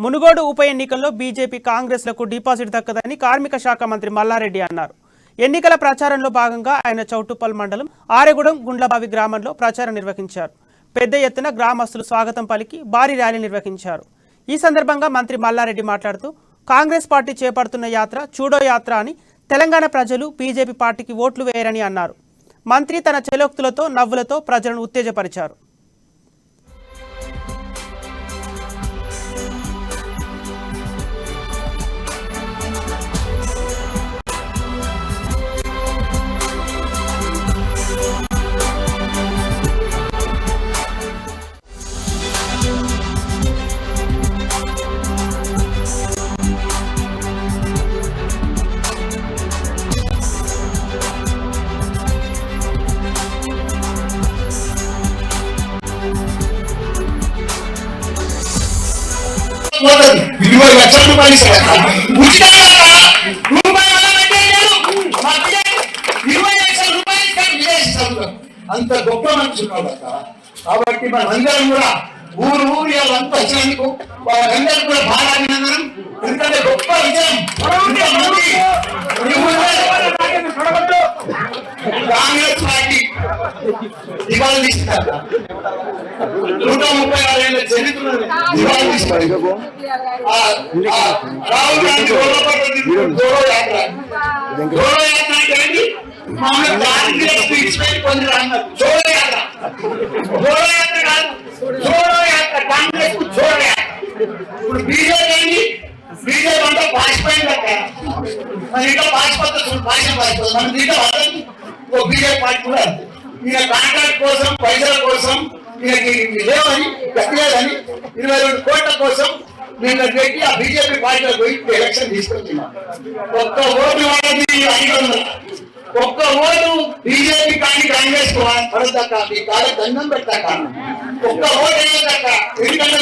మునుగోడు ఉప ఎన్నికల్లో BJP కాంగ్రెస్లకు deposit దక్కదని కార్మిక శాఖ మంత్రి మల్లారెడ్డి అన్నారు. ఎన్నికల ప్రచారంలో భాగంగా ఆయన చౌటుప్పల్ మండలం ఆరెగూడెం గుండ్లబావి గ్రామంలో ప్రచారం నిర్వహించారు. పెద్ద ఎత్తున గ్రామస్తులు స్వాగతం పలికి భారీ ర్యాలీ నిర్వహించారు. ఈ సందర్భంగా మంత్రి మల్లారెడ్డి మాట్లాడుతూ కాంగ్రెస్ పార్టీ చేపడుతున్న యాత్ర చూడో యాత్ర అని, తెలంగాణ ప్రజలు బీజేపీ పార్టీకి ఓట్లు వేయరని అన్నారు. మంత్రి తన చెలోక్తులతో నవ్వులతో ప్రజలను ఉత్తేజపరిచారు. ₹20 లక్షలు అంత గొప్ప మనుషులు కాబట్టి మనందరం కూడా ఊరు వాళ్ళంతా వచ్చినందుకు వాళ్ళందరూ కూడా బాగా అభినందనం. ఎందుకంటే గొప్ప విజయం కాంగ్రెస్ పార్టీ దివాళీ తీస్తారు. 136 ఏళ్ళ చరిత్ర దివాళీ తీస్తారు. రాహుల్ గాంధీ గౌరవ యాత్ర అంటే ఏంటి? కాంగ్రెస్ కు చూడ ఇప్పుడు బీజేపీ ఏంటి? బీజేపీ అంటే పాసిపోయింది అక్క. మన ఇంట్లో పాసిపోతుంది, పాసిపోతుంది. మన దీంట్లో బీజేపీ పార్టీ కూడా ఈయన కాంట్రాక్ట్ కోసం, పైసల కోసం, ఈయనకి లేవని గట్టిలేదని 22 కోట్ల కోసం నేను పెట్టి ఆ బీజేపీ పార్టీలో పోయి ఎలక్షన్ తీసుకొచ్చిన్నాం. ఒక్క ఓటు వాళ్ళది 500, ఒక్క ఓటు బీజేపీ కానీ కాంగ్రెస్ పడతాక మీ కాళ్ళ దండం పెట్టాక ఒక్క ఓటు వేయక. ఎందుకంటే